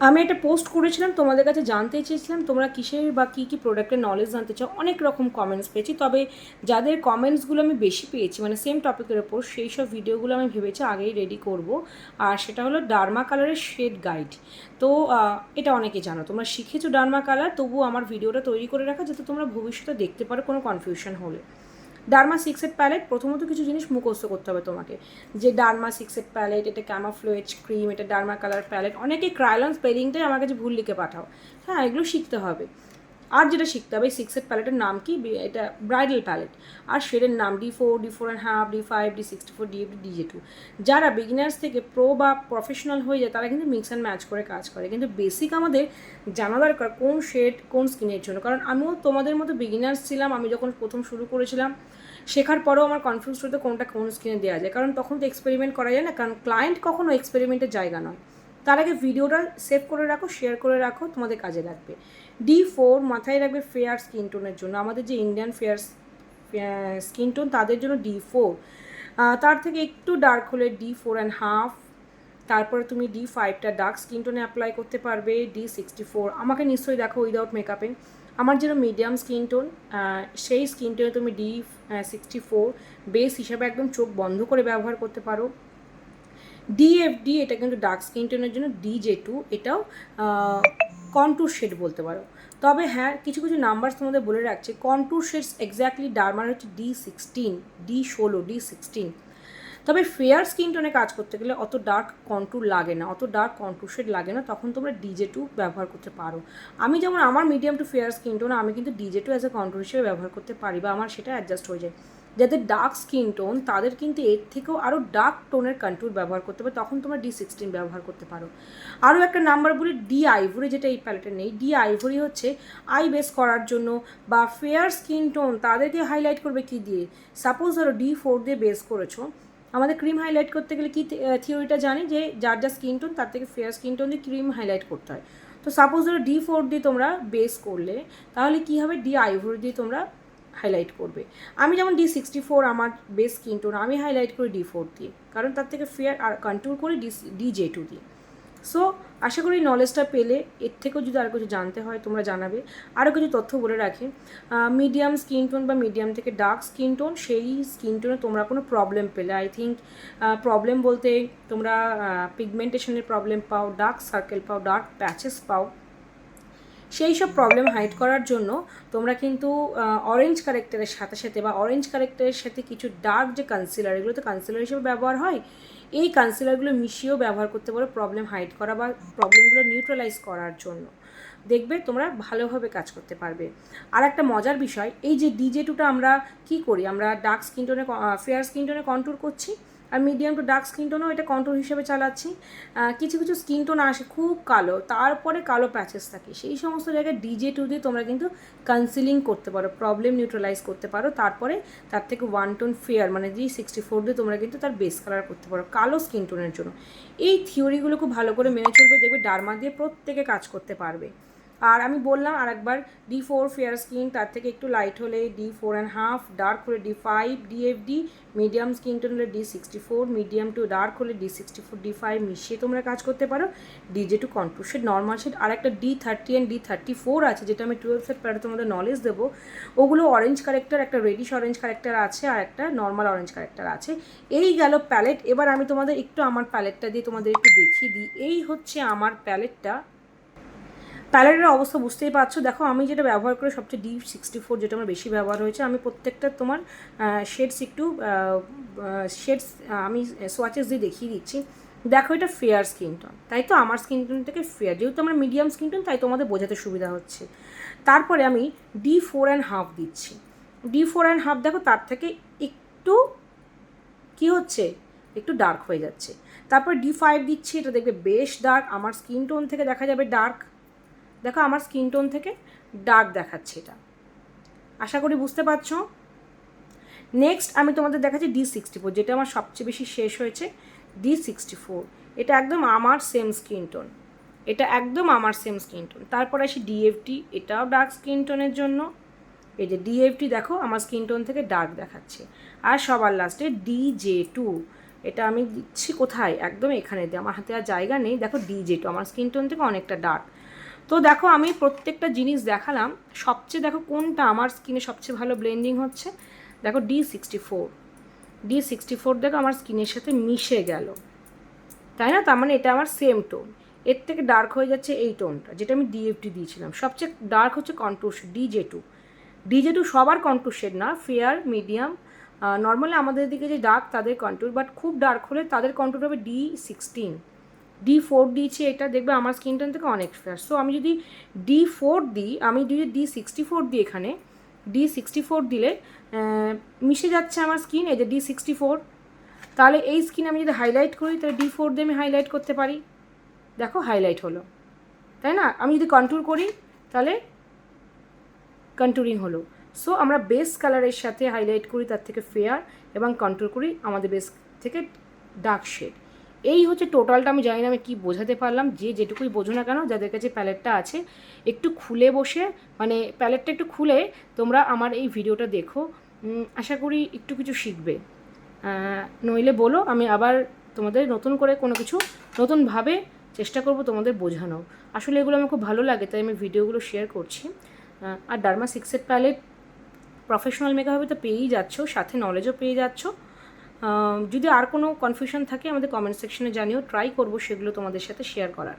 আমি একটা পোস্ট করেছিলাম, তোমাদের কাছে জানতে চেয়েছিলাম তোমরা কিসের বা কী কী প্রোডাক্টের নলেজ জানতে চাও। অনেক রকম কমেন্টস পেয়েছি, তবে যাদের কমেন্টসগুলো আমি বেশি পেয়েছি মানে সেম টপিকের ওপর, সেই সব ভিডিওগুলো আমি ভেবেছি আগেই রেডি করব। আর সেটা হলো ডার্মা কালারের শেড গাইড। তো এটা অনেকে জানো, তোমরা শিখেছো ডার্মা কালার, তবুও আমার ভিডিওটা তৈরি করে রাখা যাতে তোমরা ভবিষ্যতে দেখতে পারো কোনো কনফিউশন হলে। ডার্মা সিক্সেড প্যালেট, প্রথমত কিছু জিনিস মুখস্থ করতে হবে তোমাকে, যে ডার্মা সিক্সেড প্যালেট, এটা ক্যামাফ্লুয়েজ ক্রিম, এটা ডার্মা কালার প্যালেট। অনেকে ক্রায়লন স্পেলিংটাই আমার কাছে ভুল লিখে পাঠাও। হ্যাঁ, এগুলো শিখতে হবে। আর যেটা শিখতে হবে, সিক্সেড প্যালেটের নাম কি, এটা ব্রাইডাল প্যালেট। আর শেডের নাম D4, D4.5, D5, D64, DFD, DJ2। যারা বিগিনার্স থেকে প্রো বা প্রফেশনাল হয়ে যায় তারা কিন্তু মিক্স অ্যান্ড ম্যাচ করে কাজ করে, কিন্তু বেসিক আমাদের জানা দরকার কোন শেড কোন স্কিনের জন্য। কারণ আমিও তোমাদের মতো বিগিনার্স ছিলাম, আমি যখন প্রথম শুরু করেছিলাম শেখার পরেও আমার কনফিউজ হতো কোনটা কোন স্কিনে দেওয়া যায়, কারণ তখন তো এক্সপেরিমেন্ট করা যায় না, কারণ ক্লায়েন্ট কখনো এক্সপেরিমেন্টের জায়গা নয়। তার আগে ভিডিওটা সেভ করে রাখো, শেয়ার করে রাখো, তোমাদের কাজে লাগবে। D4 মাথায় রাখবে ফেয়ার স্কিন টোনের জন্য, আমাদের যে ইন্ডিয়ান ফেয়ার স্কিন টোন তাদের জন্য D4। তার থেকে একটু ডার্ক হলে D4.5। তারপরে তুমি D5টা ডার্ক স্কিন টোনে অ্যাপ্লাই করতে পারবে। D64 আমাকে নিশ্চয়ই দেখো উইদাউট মেকআপে, আমার যেন মিডিয়াম স্কিন টোন, সেই স্কিন টোনে তুমি D64 বেস হিসাবে একদম চোখ বন্ধ করে ব্যবহার করতে পারো। DFD এটা কিন্তু ডার্ক স্কিন টোনের জন্য। DJ2 এটাও কন্ট্যুর শেড বলতে পারো। তবে হ্যাঁ, কিছু কিছু নাম্বার তোমাদের বলে রাখছে, কন্ট্যুর শেডস এক্স্যাক্টলি ডার্মার হচ্ছে D16, D16, D16। তবে ফেয়ার স্কিন টোনে কাজ করতে গেলে অত ডার্ক কন্ট্যুর লাগে না, অত ডার্ক কন্ট্যুর শেড লাগে না, তখন তোমরা DJ2 ব্যবহার করতে পারো। আমি যেমন আমার medium to fair skin tone, আমি কিন্তু DJ2 অ্যাজ এ কন্ট্যুর হিসেবে ব্যবহার করতে পারি, বা আমার সেটা অ্যাডজাস্ট হয়ে যায়। যাদের ডার্ক স্কিন টোন তাদের কিন্তু এর থেকেও আরও ডার্ক টোনের কন্ট্যুর ব্যবহার করতে পারে, তখন তোমরা D16 ব্যবহার করতে পারো। আরও একটা নাম্বার বলি, ডি আইভরি, যেটা এই প্যালেটে নেই। ডি আইভরি হচ্ছে আই বেস করার জন্য, বা ফেয়ার স্কিন টোন তাদেরকে হাইলাইট করবে কী দিয়ে। সাপোজ ধরো D4 দিয়ে বেস করেছো, আমাদের ক্রিম হাইলাইট করতে গেলে কি থিওরিটা জানি যে যার যা স্কিন টোন তার থেকে ফেয়ার স্কিন টোন দিয়ে ক্রিম হাইলাইট করতে হয়। তো সাপোজ ধরো D4 দিয়ে তোমরা বেস করলে, তাহলে কী হবে, ডি আইভরি দিয়ে তোমরা হাইলাইট করবে। আমি যেমন D64 আমার বেস স্কিন টোন, আমি হাইলাইট করি D4 দিয়ে, কারণ তার থেকে ফেয়ার আর কন্ট্যুর করি DJ2 দিয়ে। সো আশা করি নলেজটা পেলে। এর থেকেও যদি আর কিছু জানতে হয় তোমরা জানাবে। আরও কিছু তথ্য বলে রাখি, মিডিয়াম স্কিন টোন বা মিডিয়াম থেকে ডার্ক স্কিন টোন, সেই স্কিন টোনে তোমরা কোনো প্রবলেম পেলে, আই থিঙ্ক প্রবলেম বলতে তোমরা পিগমেন্টেশনের প্রবলেম পাও, ডার্ক সার্কেল পাও, ডার্ক প্যাচেস পাও, সেই সব প্রবলেম হাইড করার জন্য তোমরা কিন্তু অরেঞ্জ কারেক্টারের সাথে সাথে বা অরেঞ্জ কারেক্টারের সাথে কিছু ডার্ক যে কনসিলার, এগুলো তো কনসিলার হিসেবে ব্যবহার হয়, এই কনসিলারগুলো মিশিয়েও ব্যবহার করতে পারো প্রবলেম হাইড করা বা প্রবলেমগুলো নিউট্রালাইজ করার জন্য। দেখবে তোমরা ভালোভাবে কাজ করতে পারবে। আর একটা মজার বিষয়, এই যে DJ2টা আমরা কি করি, আমরা ডার্ক স্কিন টোনে ফেয়ার স্কিন টোনে কন্ট্যুর করছি, আর মিডিয়াম টু ডার্ক স্কিন টোনও এটা কন্ট্রোল হিসেবে চালাচ্ছি। কিছু কিছু স্কিন টোন আসে খুব কালো, তারপরে কালো প্যাচেস থাকে, সেই সমস্ত জায়গায় DJ2 দিয়ে তোমরা কিন্তু কনসিলিং করতে পারো, প্রবলেম নিউট্রালাইজ করতে পারো। তারপরে তার থেকে 1 টোন ফেয়ার মানে D64 দিয়ে তোমরা কিন্তু তার বেস কালার করতে পারো কালো স্কিন টোনের জন্য। এই থিওরিগুলো খুব ভালো করে মেনে চলবে, দেখবে ডার্মা দিয়ে প্রত্যেকে কাজ করতে পারবে। আর আমি বললাম আর একবার, D4 ফেয়ার স্কিন, তার থেকে একটু লাইট হলে D4.5, ডার্ক হলে D5, DFD, medium skin tone হলে D64, মিডিয়াম টু ডার্ক হলে D64, D5 মিশিয়ে তোমরা কাজ করতে পারো। DJ2 contour shade, normal shade, আর একটা D30 অ্যান্ড D34 আছে, যেটা আমি 12 সেট প্যারে তোমাদের নলেজ দেবো। ওগুলো অরেঞ্জ কারেক্টার, একটা রেডিশ অরেঞ্জ কারেক্টার আছে, আর একটা নর্মাল অরেঞ্জ কারেক্টার আছে। এই গেল প্যালেট। এবার আমি তোমাদের একটু আমার প্যালেটটা দিয়ে তোমাদের একটু দেখিয়ে দিই। এই হচ্ছে আমার প্যালেটটা। প্যালেটের অবস্থা বুঝতেই পারছো। দেখো আমি যেটা ব্যবহার করি সবচেয়ে D64, যেটা আমার বেশি ব্যবহার হয়েছে। আমি প্রত্যেকটা তোমার শেডস একটু শেডস আমি সোয়াচেস দিয়ে দেখিয়ে দিচ্ছি। দেখো এটা ফেয়ার স্কিন টোন, তাই তো আমার স্কিন টোন থেকে ফেয়ার, যেহেতু আমার মিডিয়াম স্কিন টোন তাই তোমাদের বোঝাতে সুবিধা হচ্ছে। তারপরে আমি D4.5 দিচ্ছি। D4.5 দেখো তার থেকে একটু কী হচ্ছে, একটু ডার্ক হয়ে যাচ্ছে। তারপর D5 দিচ্ছি, এটা দেখবে বেশ ডার্ক, আমার স্কিন টোন থেকে দেখা যাবে ডার্ক। দেখো আমার স্কিন টোন থেকে ডার্ক দেখাচ্ছে এটা, আশা করি বুঝতে পারছো। নেক্সট আমি তোমাদের দেখাচ্ছি D64, যেটা আমার সবচেয়ে বেশি শেষ হয়েছে। D64 এটা একদম আমার সেম স্কিন টোন, এটা একদম আমার সেম স্কিন টোন। তারপর আসি DFT, এটাও ডার্ক স্কিন টোনের জন্য। এই যে DFT দেখো আমার স্কিন টোন থেকে ডার্ক দেখাচ্ছে। আর সবার লাস্টে DJ2, এটা আমি দিচ্ছি কোথায়, একদম এখানে দিয়ে, আমার হাতে আর জায়গা নেই। দেখো DJ2 আমার স্কিন টোন থেকে অনেকটা ডার্ক। তো দেখো আমি প্রত্যেকটা জিনিস দেখালাম, সবচেয়ে দেখো কোনটা আমার স্কিনে সবচেয়ে ভালো ব্লেন্ডিং হচ্ছে। দেখো D64 দেখো আমার স্কিনের সাথে মিশে গেল, তাই না? তার মানে এটা আমার সেম টোন। এর থেকে ডার্ক হয়ে যাচ্ছে এই টোনটা, যেটা আমি DFT দিয়েছিলাম। সবচেয়ে ডার্ক হচ্ছে কন্ট্যুর DJ2 সবার কন্ট্যুর শেড না, ফেয়ার মিডিয়াম নর্মালি আমাদের দিকে যে ডার্ক তাদের কন্ট্যুর, বাট খুব ডার্ক হলে তাদের কন্ট্যুর হবে D4 দিয়েছি, এটা দেখবে আমার স্কিন টোন থেকে অনেক ফেয়ার। সো আমি যদি D4 দিই, আমি যদি D64 দিই, এখানে D64 দিলে মিশে যাচ্ছে আমার স্কিন, এই যে D64। তাহলে এই স্কিন আমি যদি হাইলাইট করি, তাহলে D4 দিয়ে আমি হাইলাইট করতে পারি। দেখো হাইলাইট হলো, তাই না? আমি যদি কন্ট্যুর করি তাহলে কন্ট্যুরিং হলো। সো আমরা বেস কালারের সাথে হাইলাইট করি তার থেকে ফেয়ার, এবং কন্ট্যুর করি আমাদের বেস থেকে ডার্ক শেড। এই হচ্ছে টোটালটা। আমি জানি না আমি কী বোঝাতে পারলাম। যে যেটুকুই বোঝো না কেন, যাদের কাছে প্যালেটটা আছে, একটু খুলে বসে, মানে প্যালেটটা একটু খুলে তোমরা আমার এই ভিডিওটা দেখো, আশা করি একটু কিছু শিখবে। নইলে বলো, আমি আবার তোমাদের নতুন করে কোনো কিছু নতুনভাবে চেষ্টা করব তোমাদের বোঝানো। আসলে এগুলো আমার খুব ভালো লাগে, তাই আমি ভিডিওগুলো শেয়ার করছি। আর ডার্মা 6 প্যালেট প্রফেশনাল মেকআপে তো পেয়েই যাচ্ছ, সাথে নলেজও পেয়ে যাচ্ছ। যদি আর কোনো কনফিউশন থাকে আমাদের কমেন্ট সেকশনে জানিও, ট্রাই করবো সেগুলো তোমাদের সাথে শেয়ার করার।